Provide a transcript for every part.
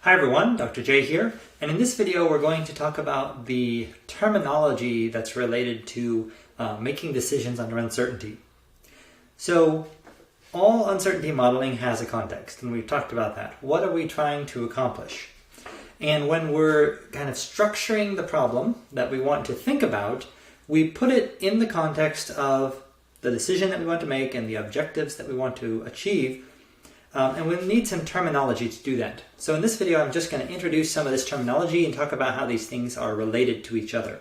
Hi everyone, Dr. J here, and in this video we're going to talk about the terminology that's related to making decisions under uncertainty. So all uncertainty modeling has a context, and we've talked about that. What are we trying to accomplish? And when we're kind of structuring the problem that we want to think about, we put it in the context of the decision that we want to make and the objectives that we want to achieve. And we need some terminology to do that. So in this video, I'm just going to introduce some of this terminology and talk about how these things are related to each other.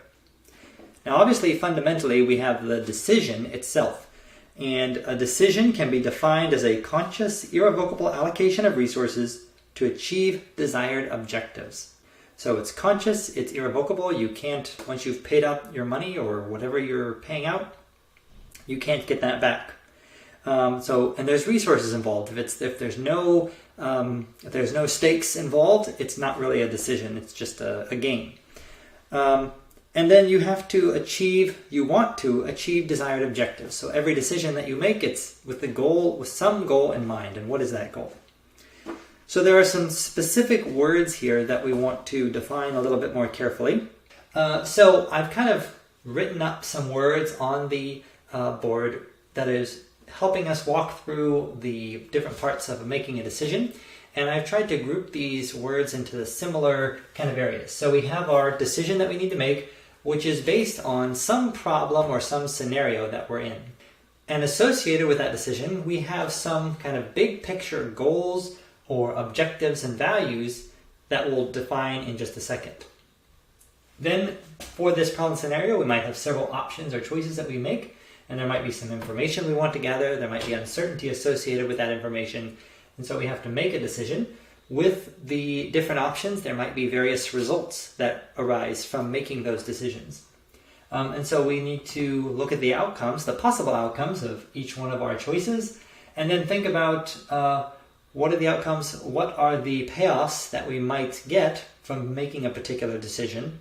Now, obviously, fundamentally, we have the decision itself. And a decision can be defined as a conscious, irrevocable allocation of resources to achieve desired objectives. So it's conscious, it's irrevocable. You can't, once you've paid out your money or whatever you're paying out, you can't get that back. And there's resources involved. If there's no stakes involved, it's not really a decision. It's just a game. And then you want to achieve desired objectives. So every decision that you make, it's with some goal in mind. And what is that goal? So there are some specific words here that we want to define a little bit more carefully. So I've kind of written up some words on the board that is helping us walk through the different parts of making a decision. And I've tried to group these words into similar kind of areas. So we have our decision that we need to make, which is based on some problem or some scenario that we're in. And associated with that decision, we have some kind of big picture goals or objectives and values that we'll define in just a second. Then for this problem scenario, we might have several options or choices that we make. And there might be some information we want to gather. There might be uncertainty associated with that information. And so we have to make a decision. With the different options, there might be various results that arise from making those decisions. And so we need to look at the outcomes, the possible outcomes of each one of our choices, and then think about what are the outcomes, what are the payoffs that we might get from making a particular decision,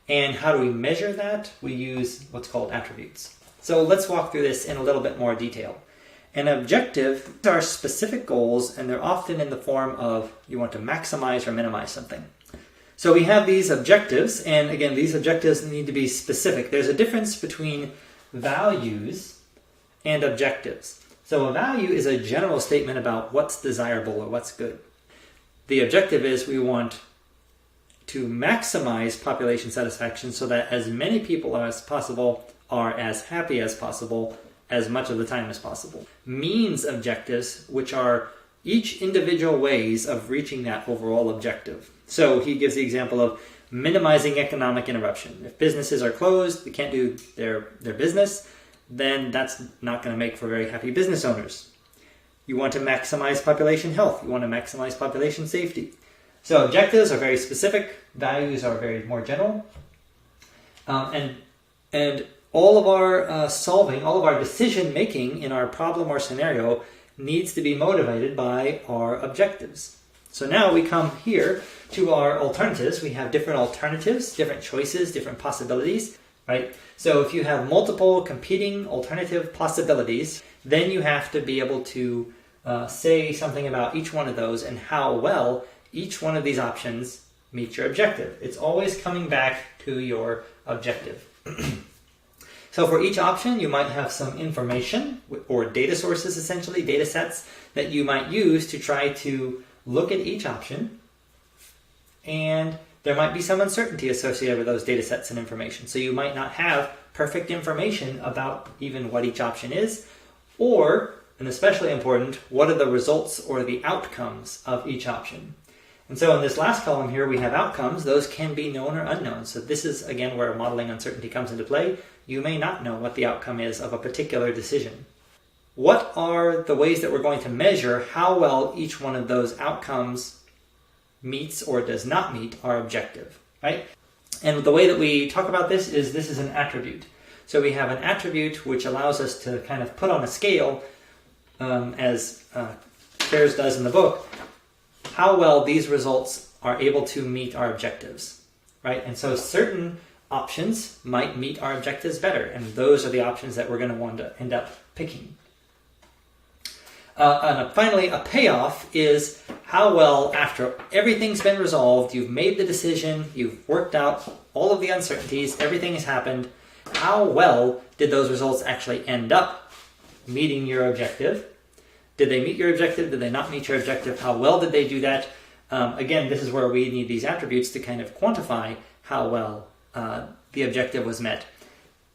and how do we measure that? We use what's called attributes. So let's walk through this in a little bit more detail. An objective are specific goals, and they're often in the form of you want to maximize or minimize something. So we have these objectives, and again, these objectives need to be specific. There's a difference between values and objectives. So a value is a general statement about what's desirable or what's good. The objective is we want to maximize population satisfaction so that as many people as possible are as happy as possible as much of the time as possible. Means objectives, which are each individual ways of reaching that overall objective. So he gives the example of minimizing economic interruption. If businesses are closed, they can't do their business, then that's not going to make for very happy business owners. You want to maximize population health. You want to maximize population safety. So objectives are very specific. Values are very more general. And all of our solving, all of our decision making in our problem or scenario needs to be motivated by our objectives. So now we come here to our alternatives. We have different alternatives, different choices, different possibilities, right? So if you have multiple competing alternative possibilities, then you have to be able to say something about each one of those and how well each one of these options meets your objective. It's always coming back to your objective. So for each option, you might have some information or data sources, essentially, data sets that you might use to try to look at each option. And there might be some uncertainty associated with those data sets and information. So you might not have perfect information about even what each option is, or, and especially important, what are the results or the outcomes of each option. And so in this last column here, we have outcomes. Those can be known or unknown. So this is, again, where modeling uncertainty comes into play. You may not know what the outcome is of a particular decision. What are the ways that we're going to measure how well each one of those outcomes meets or does not meet our objective, right? And the way that we talk about this is an attribute. So we have an attribute which allows us to kind of put on a scale, as Cares does in the book, how well these results are able to meet our objectives, right? And so certain options might meet our objectives better, and those are the options that we're going to want to end up picking. And finally, a payoff is how well, after everything's been resolved, you've made the decision, you've worked out all of the uncertainties, everything has happened, how well did those results actually end up meeting your objective? Did they meet your objective? Did they not meet your objective? How well did they do that? Again, this is where we need these attributes to kind of quantify how well the objective was met.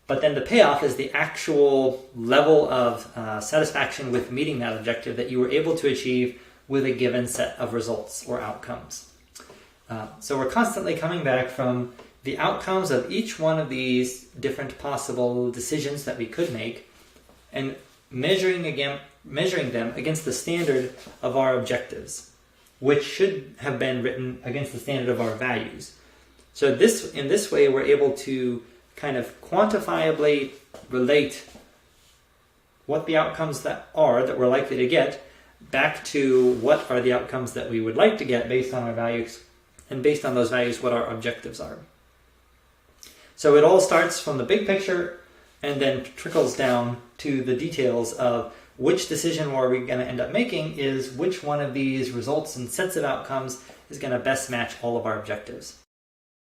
But then the payoff is the actual level of satisfaction with meeting that objective that you were able to achieve with a given set of results or outcomes. So we're constantly coming back from the outcomes of each one of these different possible decisions that we could make and measuring them against the standard of our objectives, which should have been written against the standard of our values. So in this way, we're able to kind of quantifiably relate what the outcomes that we're likely to get back to what are the outcomes that we would like to get based on our values, and based on those values, what our objectives are. So it all starts from the big picture and then trickles down to the details of which decision are we going to end up making is which one of these results and sets of outcomes is going to best match all of our objectives.